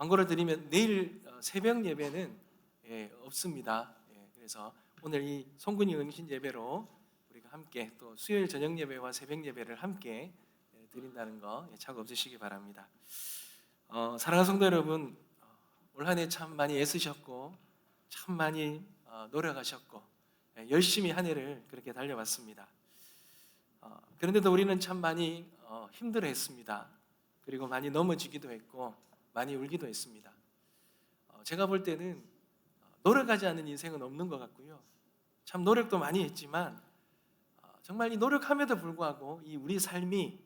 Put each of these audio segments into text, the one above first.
광고를 드리면 내일 새벽 예배는 없습니다. 그래서 오늘 이 송근이 응신 예배로 우리가 함께 또 수요일 저녁 예배와 새벽 예배를 함께 드린다는 거 착오 없으시기 바랍니다. 사랑하는 성도 여러분, 올 한 해 참 많이 애쓰셨고 참 많이 노력하셨고 열심히 한 해를 그렇게 달려왔습니다. 그런데도 우리는 참 많이 힘들어했습니다. 그리고 많이 넘어지기도 했고 많이 울기도 했습니다. 제가 볼 때는 노력하지 않는 인생은 없는 것 같고요. 참 노력도 많이 했지만 정말 이 노력함에도 불구하고 이 우리 삶이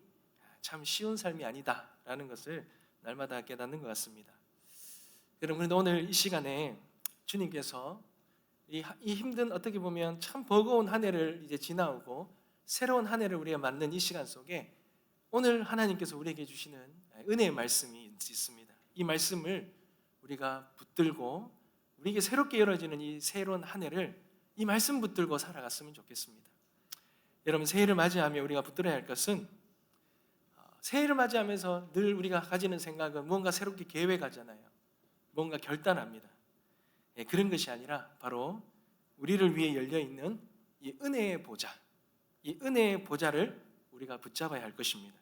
참 쉬운 삶이 아니다라는 것을 날마다 깨닫는 것 같습니다. 여러분, 그런데 오늘 이 시간에 주님께서 이 힘든, 어떻게 보면 참 버거운 한 해를 이제 지나오고 새로운 한 해를 우리가 맞는 이 시간 속에 오늘 하나님께서 우리에게 주시는 은혜의 말씀이 있습니다. 이 말씀을 우리가 붙들고 우리에게 새롭게 열어지는 이 새로운 한 해를 이 말씀 붙들고 살아갔으면 좋겠습니다. 여러분, 새해를 맞이하며 우리가 붙들어야 할 것은, 새해를 맞이하면서 늘 우리가 가지는 생각은 뭔가 새롭게 계획하잖아요. 뭔가 결단합니다. 그런 것이 아니라 바로 우리를 위해 열려있는 이 은혜의 보좌, 이 은혜의 보좌를 우리가 붙잡아야 할 것입니다.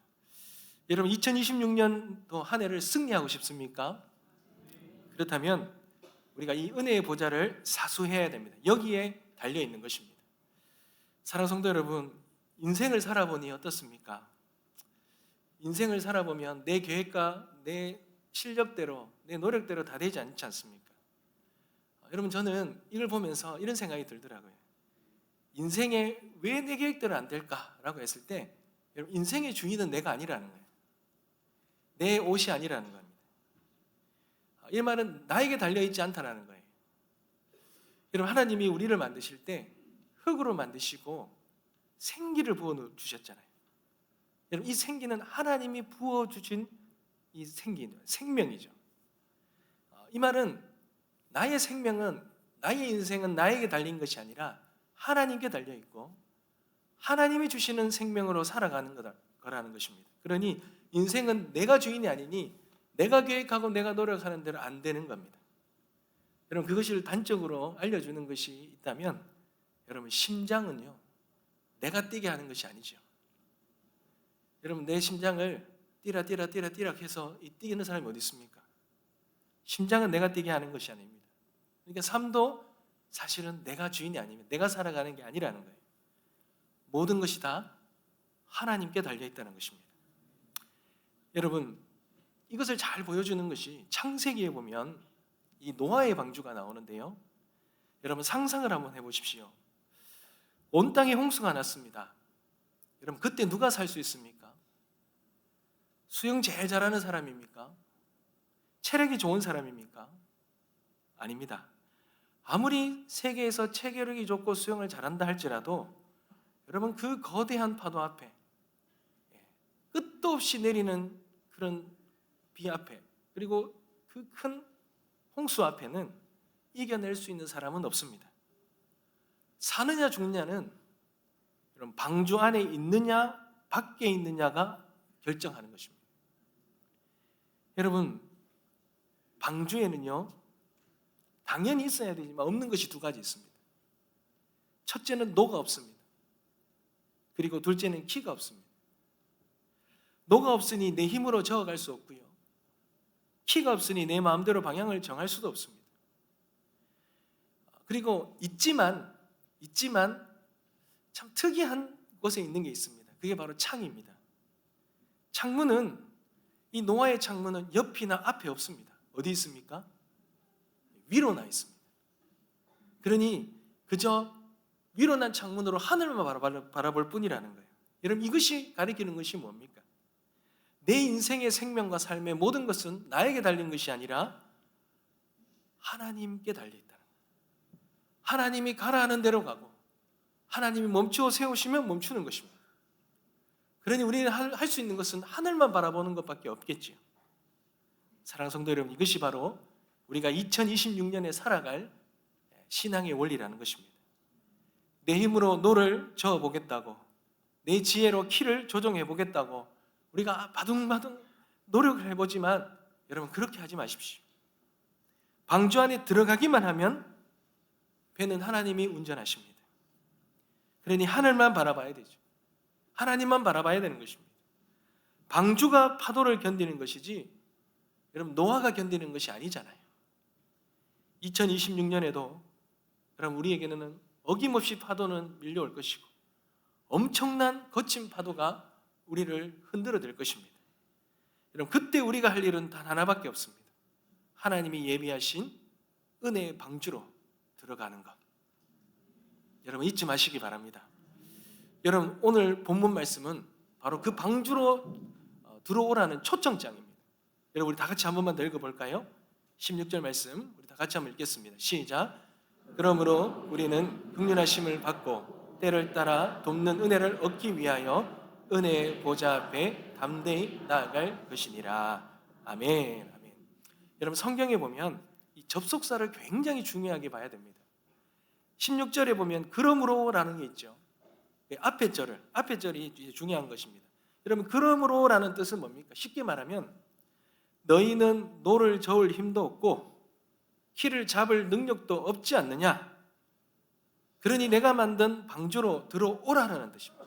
여러분, 2026년도 한 해를 승리하고 싶습니까? 그렇다면 우리가 이 은혜의 보좌를 사수해야 됩니다. 여기에 달려있는 것입니다. 사랑하는 성도 여러분, 인생을 살아보니 어떻습니까? 인생을 살아보면 내 계획과 내 실력대로, 내 노력대로 다 되지 않지 않습니까? 여러분, 저는 이걸 보면서 이런 생각이 들더라고요. 인생에 왜 내 계획대로 안 될까라고 했을 때, 여러분, 인생의 주인은 내가 아니라는 거예요. 내 옷이 아니라는 겁니다. 이 말은 나에게 달려있지 않다는 거예요. 여러분, 하나님이 우리를 만드실 때 흙으로 만드시고 생기를 부어주셨잖아요. 여러분, 이 생기는 하나님이 부어주신 이 생명이죠. 이 말은 나의 생명은, 나의 인생은 나에게 달린 것이 아니라 하나님께 달려있고 하나님이 주시는 생명으로 살아가는 거라는 것입니다. 그러니 인생은 내가 주인이 아니니 내가 계획하고 내가 노력하는 대로 안 되는 겁니다. 여러분, 그것을 단적으로 알려주는 것이 있다면, 여러분, 심장은요, 내가 뛰게 하는 것이 아니죠. 여러분, 내 심장을 뛰라 해서 이 뛰는 사람이 어디 있습니까? 심장은 내가 뛰게 하는 것이 아닙니다. 그러니까 삶도 사실은 내가 주인이 아니면 내가 살아가는 게 아니라는 거예요. 모든 것이 다 하나님께 달려있다는 것입니다. 여러분, 이것을 잘 보여주는 것이 창세기에 보면 이 노아의 방주가 나오는데요. 여러분, 상상을 한번 해보십시오. 온 땅에 홍수가 났습니다. 여러분, 그때 누가 살 수 있습니까? 수영 제일 잘하는 사람입니까? 체력이 좋은 사람입니까? 아닙니다. 아무리 세계에서 체격이 좋고 수영을 잘한다 할지라도 여러분, 그 거대한 파도 앞에, 끝도 없이 내리는 그런 비 앞에, 그리고 그 큰 홍수 앞에는 이겨낼 수 있는 사람은 없습니다. 사느냐 죽느냐는 여러분, 방주 안에 있느냐 밖에 있느냐가 결정하는 것입니다. 여러분, 방주에는요, 당연히 있어야 되지만 없는 것이 두 가지 있습니다. 첫째는 노가 없습니다. 그리고 둘째는 키가 없습니다. 노가 없으니 내 힘으로 저어갈 수 없고요. 키가 없으니 내 마음대로 방향을 정할 수도 없습니다. 그리고 있지만 참 특이한 곳에 있는 게 있습니다. 그게 바로 창입니다. 창문은, 이 노아의 창문은 옆이나 앞에 없습니다. 어디 있습니까? 위로 나 있습니다. 그러니 그저 위로 난 창문으로 하늘만 바라볼 뿐이라는 거예요. 여러분, 이것이 가리키는 것이 뭡니까? 내 인생의 생명과 삶의 모든 것은 나에게 달린 것이 아니라 하나님께 달려있다는 거예요. 하나님이 가라 하는 대로 가고 하나님이 멈추어 세우시면 멈추는 것입니다. 그러니 우리는 할 수 있는 것은 하늘만 바라보는 것밖에 없겠지요. 사랑하는 성도 여러분, 이것이 바로 우리가 2026년에 살아갈 신앙의 원리라는 것입니다. 내 힘으로 노를 저어보겠다고, 내 지혜로 키를 조정해보겠다고 우리가 바둥바둥 노력을 해보지만 여러분, 그렇게 하지 마십시오. 방주 안에 들어가기만 하면 배는 하나님이 운전하십니다. 그러니 하늘만 바라봐야 되죠. 하나님만 바라봐야 되는 것입니다. 방주가 파도를 견디는 것이지 여러분 노아가 견디는 것이 아니잖아요. 2026년에도 여러분 우리에게는 어김없이 파도는 밀려올 것이고 엄청난 거친 파도가 우리를 흔들어댈 것입니다. 여러분 그때 우리가 할 일은 단 하나밖에 없습니다. 하나님이 예비하신 은혜의 방주로 들어가는 것. 여러분 잊지 마시기 바랍니다. 여러분 오늘 본문 말씀은 바로 그 방주로 들어오라는 초청장입니다. 여러분 우리 다 같이 한 번만 더 읽어볼까요? 16절 말씀 우리 다 같이 한번 읽겠습니다. 시작. 그러므로 우리는 긍휼하심을 받고 때를 따라 돕는 은혜를 얻기 위하여 은혜의 보좌 앞에 담대히 나아갈 것이니라. 아멘. 아멘. 여러분 성경에 보면 이 접속사를 굉장히 중요하게 봐야 됩니다. 16절에 보면 그러므로라는 게 있죠. 앞에 절이 중요한 것입니다. 여러분 그러므로라는 뜻은 뭡니까? 쉽게 말하면 너희는 노를 저을 힘도 없고 키를 잡을 능력도 없지 않느냐? 그러니 내가 만든 방주로 들어오라는 뜻입니다.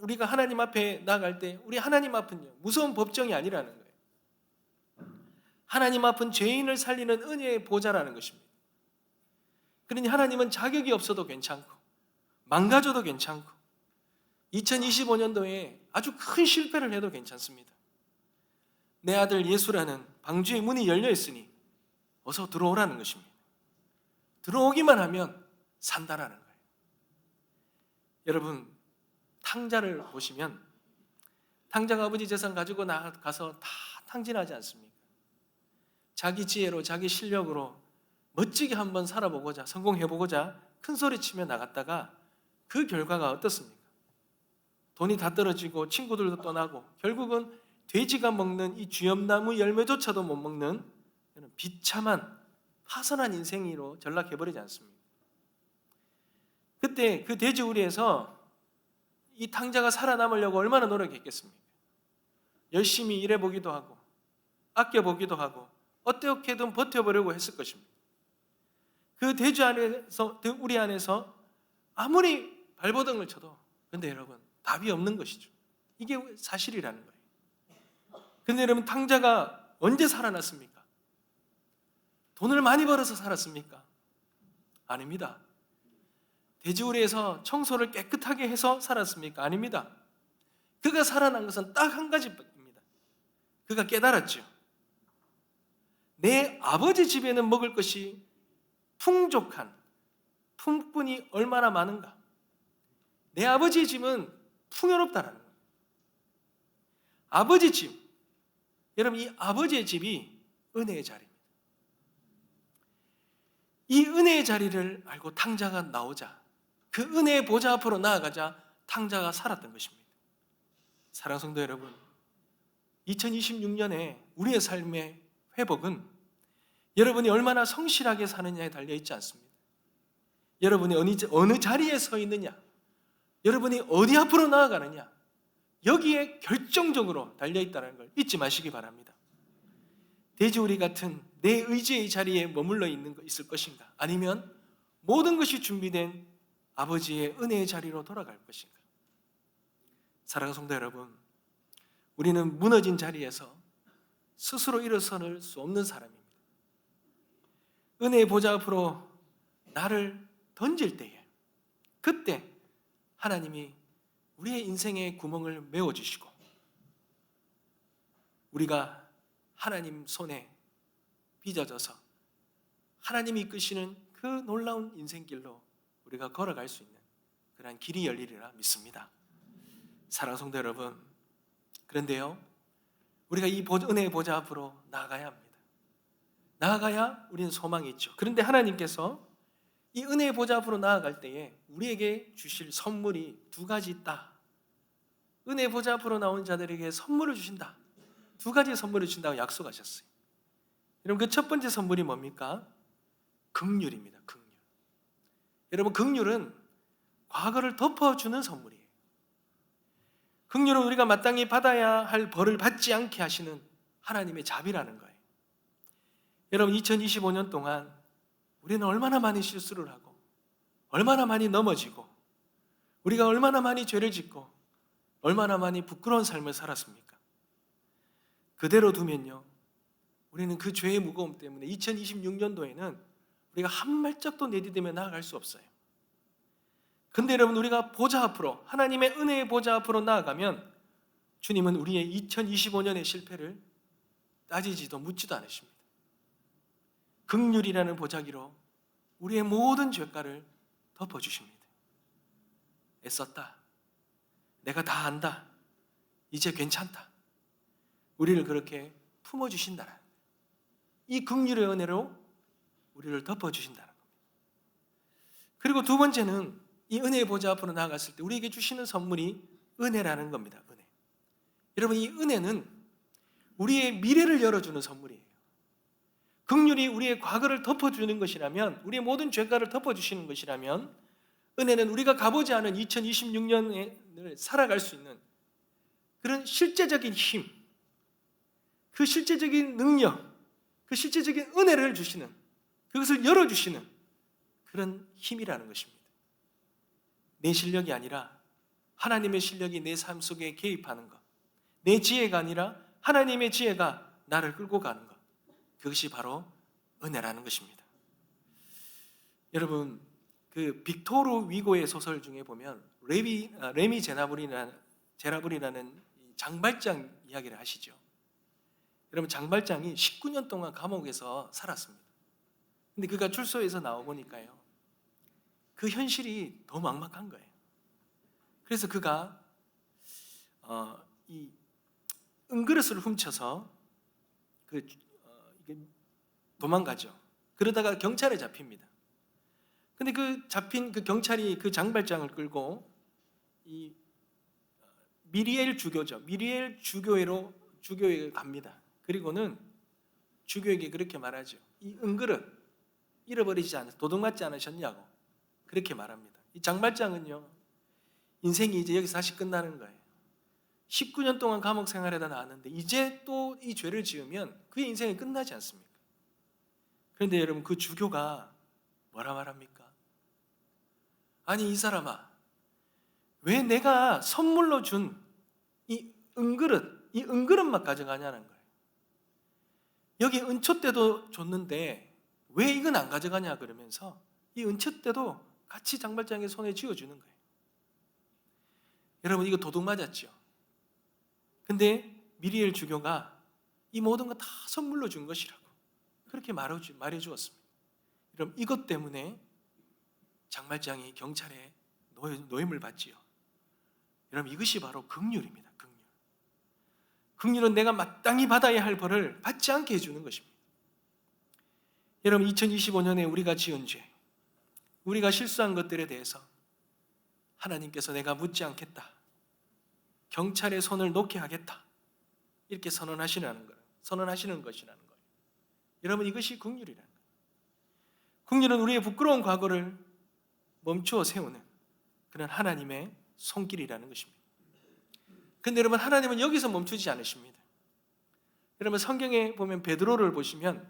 우리가 하나님 앞에 나아갈 때 우리 하나님 앞은요 무서운 법정이 아니라는 거예요. 하나님 앞은 죄인을 살리는 은혜의 보좌라는 것입니다. 그러니 하나님은 자격이 없어도 괜찮고 망가져도 괜찮고 2025년도에 아주 큰 실패를 해도 괜찮습니다. 내 아들 예수라는 방주의 문이 열려 있으니 어서 들어오라는 것입니다. 들어오기만 하면 산다라는 거예요. 여러분 탕자를 보시면 탕자가 아버지 재산 가지고 나가서 다 탕진하지 않습니까? 자기 지혜로 자기 실력으로 멋지게 한번 살아보고자 성공해보고자 큰 소리치며 나갔다가 그 결과가 어떻습니까? 돈이 다 떨어지고 친구들도 떠나고 결국은 돼지가 먹는 이 쥐엄나무 열매조차도 못 먹는 비참한 파선한 인생으로 전락해버리지 않습니까? 그때 그 돼지우리에서 이 탕자가 살아남으려고 얼마나 노력했겠습니까? 열심히 일해보기도 하고 아껴보기도 하고 어떻게든 버텨보려고 했을 것입니다. 그 돼지 안에서 우리 안에서 아무리 발버둥을 쳐도 근데 여러분 답이 없는 것이죠. 이게 사실이라는 거예요. 근데 여러분 탕자가 언제 살아났습니까? 돈을 많이 벌어서 살았습니까? 아닙니다. 돼지우리에서 청소를 깨끗하게 해서 살았습니까? 아닙니다. 그가 살아난 것은 딱 한 가지입니다. 그가 깨달았죠. 내 아버지 집에는 먹을 것이 풍족한 품꾼이 얼마나 많은가. 내 아버지의 집은 풍요롭다라는 거예요. 아버지 집. 여러분 이 아버지의 집이 은혜의 자리입니다. 이 은혜의 자리를 알고 탕자가 나오자 그 은혜의 보좌 앞으로 나아가자 탕자가 살았던 것입니다. 사랑하는 성도 여러분 2026년에 우리의 삶의 회복은 여러분이 얼마나 성실하게 사느냐에 달려있지 않습니다. 여러분이 어느 자리에 서 있느냐 여러분이 어디 앞으로 나아가느냐 여기에 결정적으로 달려있다는 걸 잊지 마시기 바랍니다. 돼지우리 같은 내 의지의 자리에 머물러 있을 것인가 아니면 모든 것이 준비된 아버지의 은혜의 자리로 돌아갈 것인가. 사랑하는 성도 여러분 우리는 무너진 자리에서 스스로 일어설 수 없는 사람입니다. 은혜의 보좌 앞으로 나를 던질 때에 그때 하나님이 우리의 인생의 구멍을 메워주시고 우리가 하나님 손에 빚어져서 하나님이 이끄시는 그 놀라운 인생길로 우리가 걸어갈 수 있는 그러한 길이 열리리라 믿습니다. 사랑하는 성도 여러분 그런데요 우리가 이 은혜의 보좌 앞으로 나아가야 합니다. 나아가야 우리는 소망이 있죠. 그런데 하나님께서 이 은혜의 보좌 앞으로 나아갈 때에 우리에게 주실 선물이 두 가지 있다. 은혜의 보좌 앞으로 나온 자들에게 선물을 주신다. 두 가지 선물을 주신다고 약속하셨어요. 여러분 그 첫 번째 선물이 뭡니까? 긍휼입니다. 긍휼. 여러분 긍휼은 과거를 덮어주는 선물이에요. 긍휼은 우리가 마땅히 받아야 할 벌을 받지 않게 하시는 하나님의 자비라는 거예요. 여러분, 2025년 동안 우리는 얼마나 많이 실수를 하고 얼마나 많이 넘어지고 우리가 얼마나 많이 죄를 짓고 얼마나 많이 부끄러운 삶을 살았습니까? 그대로 두면요, 우리는 그 죄의 무거움 때문에 2026년도에는 우리가 한 발짝도 내디디며 나아갈 수 없어요. 근데 여러분, 우리가 보좌 앞으로, 하나님의 은혜의 보좌 앞으로 나아가면 주님은 우리의 2025년의 실패를 따지지도 묻지도 않으십니다. 긍휼이라는 보자기로 우리의 모든 죄가를 덮어주십니다. 애썼다, 내가 다 안다, 이제 괜찮다, 우리를 그렇게 품어주신다는, 이 긍휼의 은혜로 우리를 덮어주신다는 겁니다. 그리고 두 번째는 이 은혜의 보좌 앞으로 나아갔을 때 우리에게 주시는 선물이 은혜라는 겁니다. 은혜. 여러분, 이 은혜는 우리의 미래를 열어주는 선물이에요. 긍휼이 우리의 과거를 덮어주는 것이라면, 우리의 모든 죄가를 덮어주시는 것이라면, 은혜는 우리가 가보지 않은 2026년을 살아갈 수 있는 그런 실제적인 힘, 그 실제적인 능력, 그 실제적인 은혜를 주시는, 그것을 열어주시는 그런 힘이라는 것입니다. 내 실력이 아니라 하나님의 실력이 내 삶 속에 개입하는 것, 내 지혜가 아니라 하나님의 지혜가 나를 끌고 가는 것, 그것이 바로 은혜라는 것입니다. 여러분, 그 빅토르 위고의 소설 중에 보면 레미 제라블이라는 장발장 이야기를 하시죠. 여러분, 장발장이 19년 동안 감옥에서 살았습니다. 근데 그가 출소해서 나와보니까요, 그 현실이 더 막막한 거예요. 그래서 그가 이 은그릇을 훔쳐서 도망가죠. 그러다가 경찰에 잡힙니다. 근데 그 잡힌 그 경찰이 그 장발장을 끌고 이 미리엘 주교회로 갑니다. 그리고는 주교에게 그렇게 말하죠. 이 은그릇 잃어버리지 않았, 도둑맞지 않으셨냐고 그렇게 말합니다. 이 장발장은요, 인생이 이제 여기서 다시 끝나는 거예요. 19년 동안 감옥 생활에다 나왔는데 이제 또 이 죄를 지으면 그의 인생이 끝나지 않습니까? 그런데 여러분, 그 주교가 뭐라 말합니까? 아니, 이 사람아, 왜 내가 선물로 준 이 은그릇만 가져가냐는 거예요. 여기 은촛대도 줬는데 왜 이건 안 가져가냐 그러면서 이 은촛대도 같이 장발장의 손에 쥐어주는 거예요. 여러분, 이거 도둑 맞았죠? 근데 미리엘 주교가 이 모든 거 다 선물로 준 것이라고 그렇게 말해주었습니다. 여러분, 이것 때문에 장발장이 경찰에 노임을 받지요. 여러분, 이것이 바로 긍휼입니다. 긍휼은 내가 마땅히 받아야 할 벌을 받지 않게 해주는 것입니다. 여러분, 2025년에 우리가 지은 죄, 우리가 실수한 것들에 대해서 하나님께서 내가 묻지 않겠다, 경찰의 손을 놓게 하겠다, 이렇게 선언하시는 것이라는 거예요. 여러분, 이것이 긍휼이라는 거예요. 긍휼은 우리의 부끄러운 과거를 멈추어 세우는 그런 하나님의 손길이라는 것입니다. 그런데 여러분, 하나님은 여기서 멈추지 않으십니다. 여러분, 성경에 보면 베드로를 보시면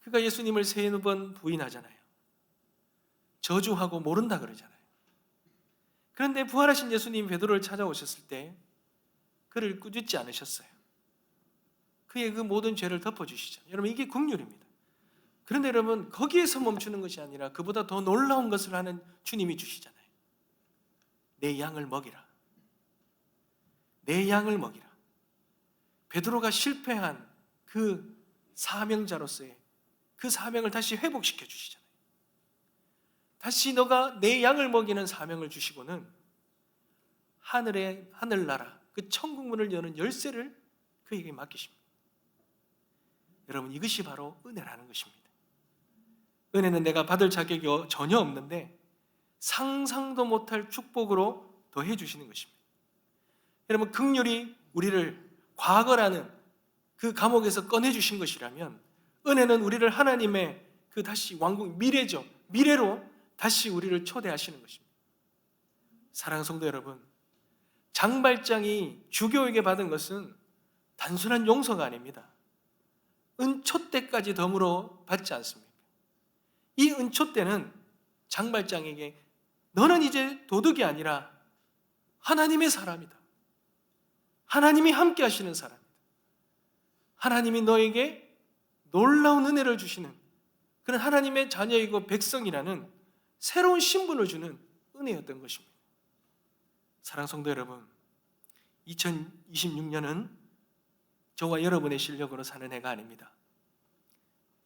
그가 예수님을 3번 부인하잖아요. 저주하고 모른다 그러잖아요. 그런데 부활하신 예수님 베드로를 찾아오셨을 때 그를 꾸짖지 않으셨어요. 그의 그 모든 죄를 덮어주시죠. 여러분, 이게 긍휼입니다. 그런데 여러분, 거기에서 멈추는 것이 아니라 그보다 더 놀라운 것을 하는 주님이 주시잖아요. 내 양을 먹이라. 내 양을 먹이라. 베드로가 실패한 그 사명자로서의 그 사명을 다시 회복시켜 주시잖아요. 다시 너가 내 양을 먹이는 사명을 주시고는 하늘나라, 그 천국문을 여는 열쇠를 그에게 맡기십니다. 여러분, 이것이 바로 은혜라는 것입니다. 은혜는 내가 받을 자격이 전혀 없는데 상상도 못할 축복으로 더해 주시는 것입니다. 여러분, 긍휼이 우리를 과거라는 그 감옥에서 꺼내 주신 것이라면 은혜는 우리를 하나님의 그 다시 왕국, 미래로 다시 우리를 초대하시는 것입니다. 사랑하는 성도 여러분, 장발장이 주교에게 받은 것은 단순한 용서가 아닙니다. 은초 때까지 덤으로 받지 않습니까? 이 은초 때는 장발장에게 너는 이제 도둑이 아니라 하나님의 사람이다. 하나님이 함께 하시는 사람이다. 하나님이 너에게 놀라운 은혜를 주시는 그런 하나님의 자녀이고 백성이라는 새로운 신분을 주는 은혜였던 것입니다. 사랑하는 성도 여러분, 2026년은 저와 여러분의 실력으로 사는 해가 아닙니다.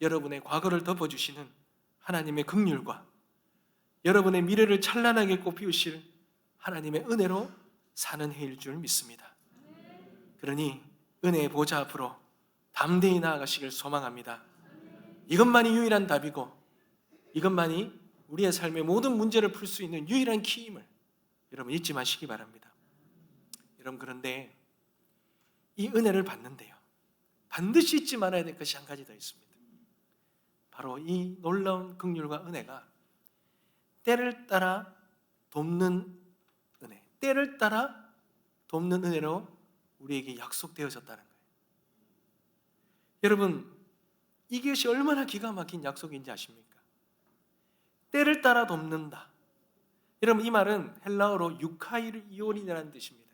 여러분의 과거를 덮어주시는 하나님의 긍휼과 여러분의 미래를 찬란하게 꽃피우실 하나님의 은혜로 사는 해일 줄 믿습니다. 그러니 은혜의 보좌 앞으로 담대히 나아가시길 소망합니다. 이것만이 유일한 답이고 이것만이 우리의 삶의 모든 문제를 풀 수 있는 유일한 키임을 여러분 잊지 마시기 바랍니다. 여러분, 그런데 이 은혜를 받는데요, 반드시 잊지 말아야 될 것이 한 가지 더 있습니다. 바로 이 놀라운 긍휼과 은혜가 때를 따라 돕는 은혜, 때를 따라 돕는 은혜로 우리에게 약속되어졌다는 거예요. 여러분, 이것이 얼마나 기가 막힌 약속인지 아십니까? 때를 따라 돕는다. 여러분, 이 말은 헬라어로 유카이온이라는 뜻입니다.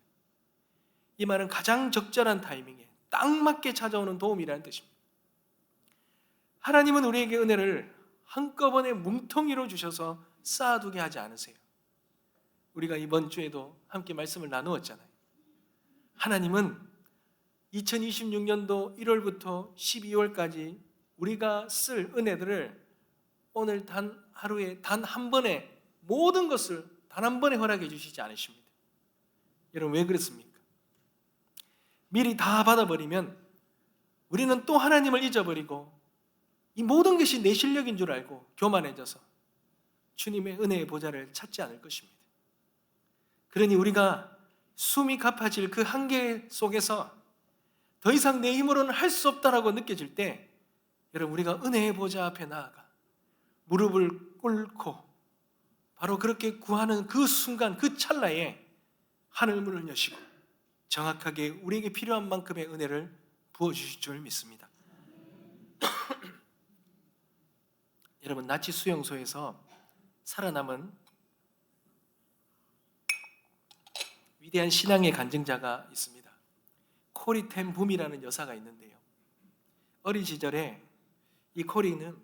이 말은 가장 적절한 타이밍에 딱 맞게 찾아오는 도움이라는 뜻입니다. 하나님은 우리에게 은혜를 한꺼번에 뭉텅이로 주셔서 쌓아두게 하지 않으세요. 우리가 이번 주에도 함께 말씀을 나누었잖아요. 하나님은 2026년도 1월부터 12월까지 우리가 쓸 은혜들을 오늘 단 하루에 단 한 번에 모든 것을 단 한 번에 허락해 주시지 않으십니다. 여러분, 왜 그렇습니까? 미리 다 받아버리면 우리는 또 하나님을 잊어버리고 이 모든 것이 내 실력인 줄 알고 교만해져서 주님의 은혜의 보좌를 찾지 않을 것입니다. 그러니 우리가 숨이 가빠질 그 한계 속에서 더 이상 내 힘으로는 할 수 없다라고 느껴질 때, 여러분, 우리가 은혜의 보좌 앞에 나아가 무릎을 꿇고 바로 그렇게 구하는 그 순간, 그 찰나에 하늘 문을 여시고 정확하게 우리에게 필요한 만큼의 은혜를 부어주실 줄 믿습니다. 여러분, 나치 수용소에서 살아남은 위대한 신앙의 간증자가 있습니다. 코리 텐 붐이라는 여사가 있는데요, 어린 시절에 이 코리는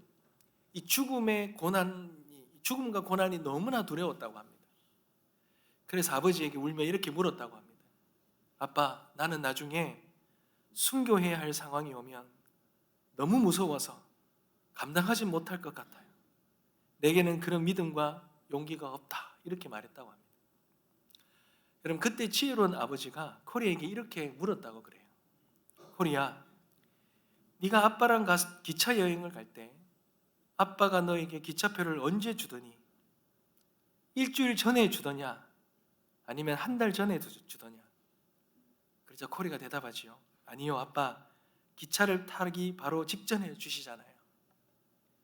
이 죽음과 고난이 너무나 두려웠다고 합니다. 그래서 아버지에게 울며 이렇게 물었다고 합니다. 아빠, 나는 나중에 순교해야 할 상황이 오면 너무 무서워서 감당하지 못할 것 같아요. 내게는 그런 믿음과 용기가 없다. 이렇게 말했다고 합니다. 여러분, 그때 지혜로운 아버지가 코리에게 이렇게 물었다고 그래요. 코리야, 네가 아빠랑 기차 여행을 갈 때 아빠가 너에게 기차표를 언제 주더니? 일주일 전에 주더냐? 아니면 한 달 전에 주더냐? 그래서 코리가 대답하지요. 아니요, 아빠, 기차를 타기 바로 직전에 주시잖아요.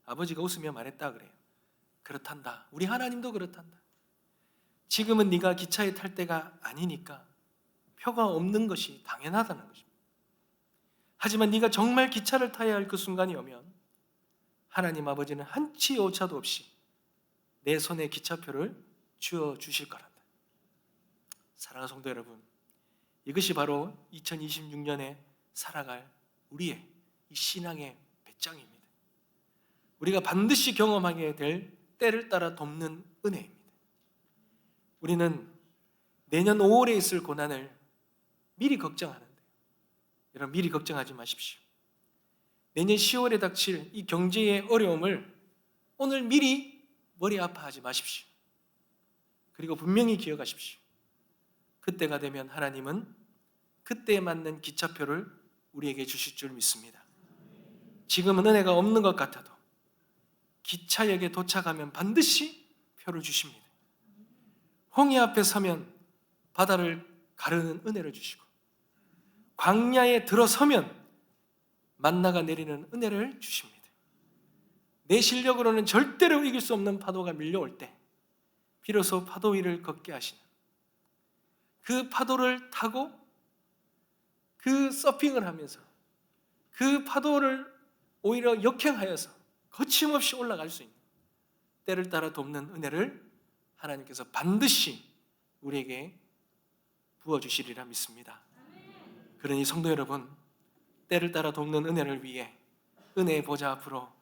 아버지가 웃으며 말했다 그래요. 그렇단다. 우리 하나님도 그렇단다. 지금은 네가 기차에 탈 때가 아니니까 표가 없는 것이 당연하다는 것입니다. 하지만 네가 정말 기차를 타야 할 그 순간이 오면 하나님 아버지는 한치 오차도 없이 내 손에 기차표를 쥐어 주실 거란다. 사랑하는 성도 여러분, 이것이 바로 2026년에 살아갈 우리의 이 신앙의 배짱입니다. 우리가 반드시 경험하게 될 때를 따라 돕는 은혜입니다. 우리는 내년 5월에 있을 고난을 미리 걱정하는데, 여러분, 미리 걱정하지 마십시오. 내년 10월에 닥칠 이 경제의 어려움을 오늘 미리 머리 아파하지 마십시오. 그리고 분명히 기억하십시오. 그때가 되면 하나님은 그때에 맞는 기차표를 우리에게 주실 줄 믿습니다. 지금은 은혜가 없는 것 같아도 기차역에 도착하면 반드시 표를 주십니다. 홍해 앞에 서면 바다를 가르는 은혜를 주시고, 광야에 들어서면 만나가 내리는 은혜를 주십니다. 내 실력으로는 절대로 이길 수 없는 파도가 밀려올 때 비로소 파도 위를 걷게 하시는, 그 파도를 타고 그 서핑을 하면서 그 파도를 오히려 역행하여서 거침없이 올라갈 수 있는 때를 따라 돕는 은혜를 하나님께서 반드시 우리에게 부어주시리라 믿습니다. 그러니 성도 여러분, 때를 따라 돕는 은혜를 위해 은혜의 보좌 앞으로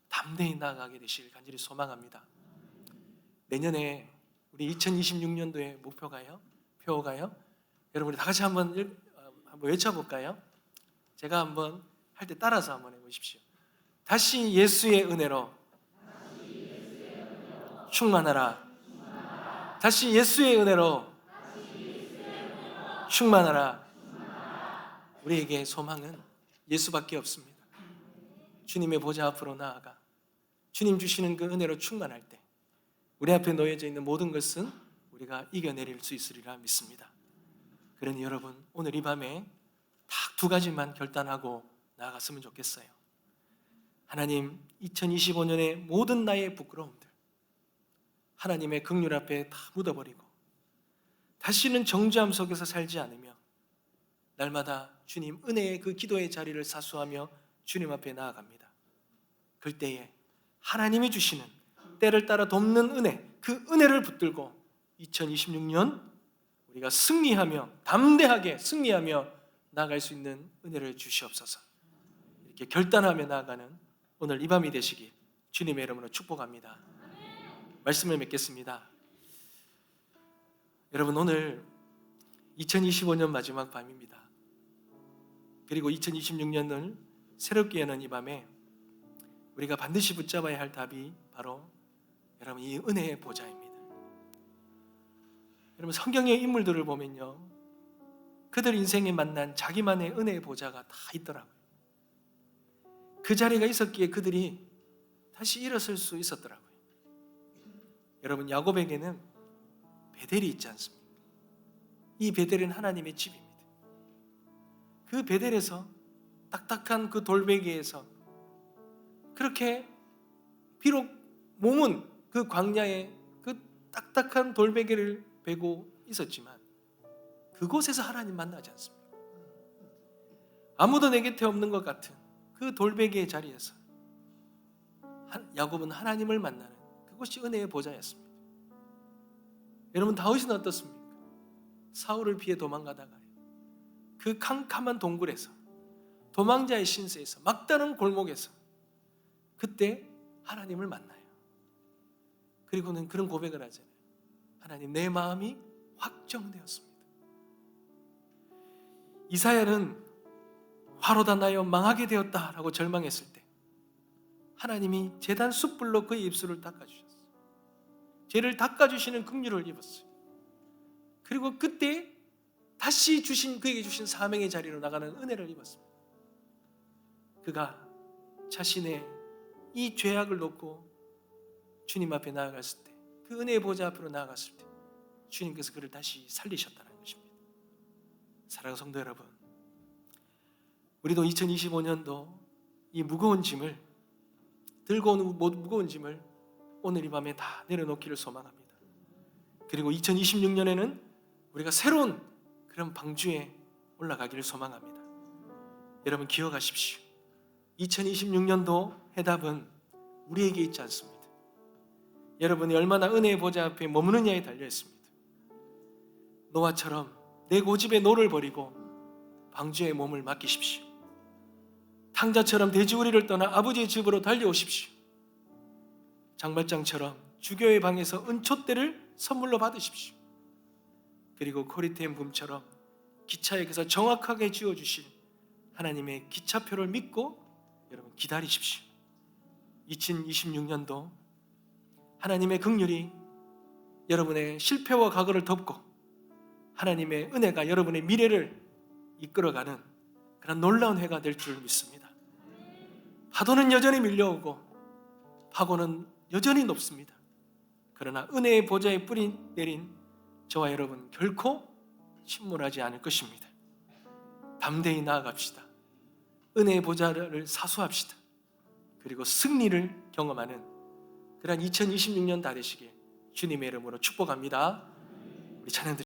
담대히 나아가게 되시길 간절히 소망합니다. 내년에 우리 2026년도의 표어가요. 여러분이 다 같이 한번 외쳐볼까요? 제가 한번 할 때 따라서 한번 해보십시오. 다시 예수의 은혜로 충만하라. 다시 예수의 은혜로 충만하라. 우리에게 소망은 예수밖에 없습니다. 주님의 보좌 앞으로 나아가 주님 주시는 그 은혜로 충만할 때 우리 앞에 놓여져 있는 모든 것은 우리가 이겨내릴 수 있으리라 믿습니다. 그러니 여러분, 오늘 이 밤에 딱 두 가지만 결단하고 나아갔으면 좋겠어요. 하나님, 2025년의 모든 나의 부끄러움들 하나님의 긍휼 앞에 다 묻어버리고 다시는 정죄함 속에서 살지 않으며 날마다 주님 은혜의 그 기도의 자리를 사수하며 주님 앞에 나아갑니다. 그때에 하나님이 주시는 때를 따라 돕는 은혜, 그 은혜를 붙들고 2026년 우리가 승리하며 담대하게 승리하며 나아갈 수 있는 은혜를 주시옵소서. 이렇게 결단하며 나아가는 오늘 이 밤이 되시길 주님의 이름으로 축복합니다. 말씀을 맺겠습니다. 여러분, 오늘 2025년 마지막 밤입니다. 그리고 2026년을 새롭게 여는 이 밤에 우리가 반드시 붙잡아야 할 답이 바로 여러분 이 은혜의 보좌입니다. 여러분, 성경의 인물들을 보면요, 그들 인생에 만난 자기만의 은혜의 보좌가 다 있더라고요. 그 자리가 있었기에 그들이 다시 일어설 수 있었더라고요. 여러분, 야곱에게는 베델이 있지 않습니까? 이 베델은 하나님의 집입니다. 그 베델에서 딱딱한 그 돌베개에서 그렇게 비록 몸은 그 광야에 그 딱딱한 돌베개를 베고 있었지만 그곳에서 하나님 만나지 않습니까? 아무도 내 곁에 없는 것 같은 그 돌베개의 자리에서 야곱은 하나님을 만나는 그것이 은혜의 보좌였습니다. 여러분, 다윗은 어떻습니까? 사울을 피해 도망가다가요, 그 캄캄한 동굴에서 도망자의 신세에서 막다른 골목에서 그때 하나님을 만나요. 그리고는 그런 고백을 하잖아요. 하나님, 내 마음이 확정되었습니다. 이사야는 화로다 나여 망하게 되었다라고 절망했을 때 하나님이 제단 숯불로 그의 입술을 닦아주셨어요. 죄를 닦아주시는 긍휼을 입었어요. 그리고 그때 다시 그에게 주신 사명의 자리로 나가는 은혜를 입었습니다. 그가 자신의 이 죄악을 놓고 주님 앞에 나아갔을 때, 그 은혜의 보좌 앞으로 나아갔을 때 주님께서 그를 다시 살리셨다는 것입니다. 사랑하는 성도 여러분, 우리도 2025년도 이 무거운 짐을 들고 오는 무거운 짐을 오늘 이 밤에 다 내려놓기를 소망합니다. 그리고 2026년에는 우리가 새로운 그런 방주에 올라가기를 소망합니다. 여러분, 기억하십시오. 2026년도 해답은 우리에게 있지 않습니다. 여러분이 얼마나 은혜의 보좌 앞에 머무느냐에 달려 있습니다. 노아처럼 내 고집의 노를 버리고 방주의 몸을 맡기십시오. 탕자처럼 돼지우리를 떠나 아버지의 집으로 달려오십시오. 장발장처럼 주교의 방에서 은촛대를 선물로 받으십시오. 그리고 코리테임 붐처럼 기차역에서 정확하게 지어주실 하나님의 기차표를 믿고 여러분 기다리십시오. 2026년도 하나님의 긍휼이 여러분의 실패와 과거를 덮고 하나님의 은혜가 여러분의 미래를 이끌어가는 그런 놀라운 해가 될 줄 믿습니다. 파도는 여전히 밀려오고 파고는 여전히 높습니다. 그러나 은혜의 보좌에 뿌리 내린 저와 여러분 결코 침몰하지 않을 것입니다. 담대히 나아갑시다. 은혜의 보좌를 사수합시다. 그리고 승리를 경험하는 그런 2026년 다 되시길 주님의 이름으로 축복합니다. 우리 찬양 드립니다.